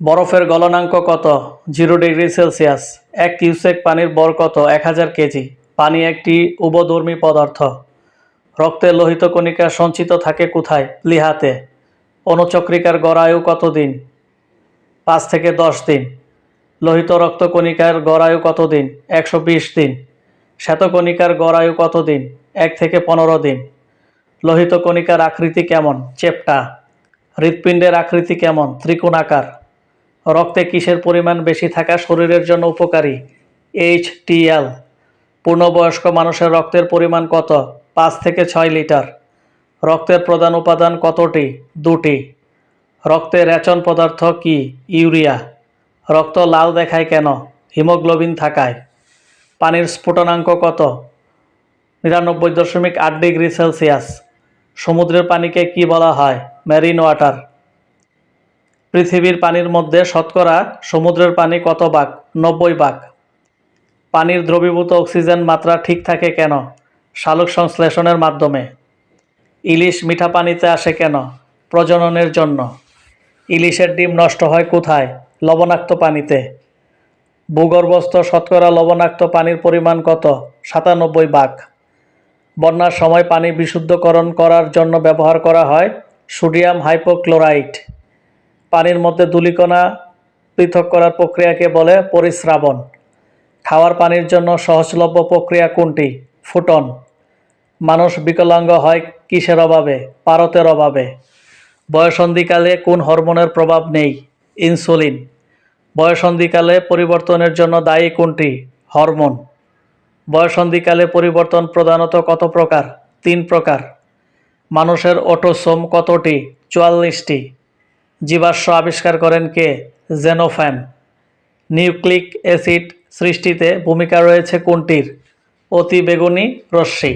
বরফের গলনাঙ্ক কত? 0 degree Celsius. 1 cusec পানির ভর কত? 1000 কেজি। পানি একটি উভধর্মী পদার্থ। রক্তের লোহিত কণিকা সঞ্চিত থাকে কোথায়? প্লীহাতে। অনুচক্রিকার গড় আয়ু কত দিন? 5 থেকে 10 দিন। লোহিত রক্তকণিকার গড় আয়ু কত দিন? 120 দিন। শ্বেতকণিকার গড় আয়ু কত দিন? 1 থেকে 15 দিন। লোহিত কণিকার আকৃতি কেমন? চ্যাপ্টা। হৃৎপিণ্ডের আকৃতি কেমন? ত্রিকোণাকার। রক্তে কিসের পরিমাণ বেশি থাকা শরীরের জন্য উপকারী? HTL। পূর্ণবয়স্ক মানুষের রক্তের পরিমাণ কত? 5 থেকে 6 লিটার। রক্তের প্রধান উপাদান কতটি? 2টি। রক্তে রেচন পদার্থ কি? ইউরিয়া। রক্ত লাল দেখায় কেন? হিমোগ্লোবিন থাকায়। পানির স্ফুটনাঙ্ক কত? 99.8 ডিগ্রি সেলসিয়াস। সমুদ্রের পানিকে কি বলা হয়? Marine water. পৃথিবীর পানির মধ্যে শতকরা সমুদ্রের পানি কত ভাগ? 90 ভাগ। পানির দ্রবীভূত অক্সিজেন মাত্রা ঠিক থাকে কেন? সালোক সংশ্লেষণের মাধ্যমে। ইলিশ মিঠা পানিতে আসে কেন? প্রজননের জন্য। ইলিশের ডিম নষ্ট হয় কোথায়? লবণাক্ত পানিতে। ভূগর্ভস্থ শতকরা লবণাক্ত পানির পরিমাণ কত? 97 ভাগ। বন্যার সময় পানি বিশুদ্ধকরণ করার জন্য ব্যবহার করা হয় সোডিয়াম হাইপোক্লোরাইট। পানির মধ্যে ধূলিকণা পৃথক করার প্রক্রিয়াকে বলে পরিস্রাবণ। খাওয়ার পানির জন্য সহজলভ্য প্রক্রিয়া কোনটি? ফুটন। মানুষ বিকলাঙ্গ হয় কিসের অভাবে? পারদের অভাবে। বয়ঃসন্ধিকালে কোন হরমোনের প্রভাব নেই? ইনসুলিন। বয়ঃসন্ধিকালে পরিবর্তনের জন্য দায়ী কোনটি? হরমোন। বয়ঃসন্ধিকালে পরিবর্তন প্রধানত কত প্রকার? 3 প্রকার। মানুষের অটোসোম কতটি? 44টি। জীবাশ্ম আবিষ্কার করেন কে? জেনোফ্যান। নিউক্লিক অ্যাসিড সৃষ্টিতে ভূমিকা রয়েছে কোনটির? অতিবেগুনি রশ্মি।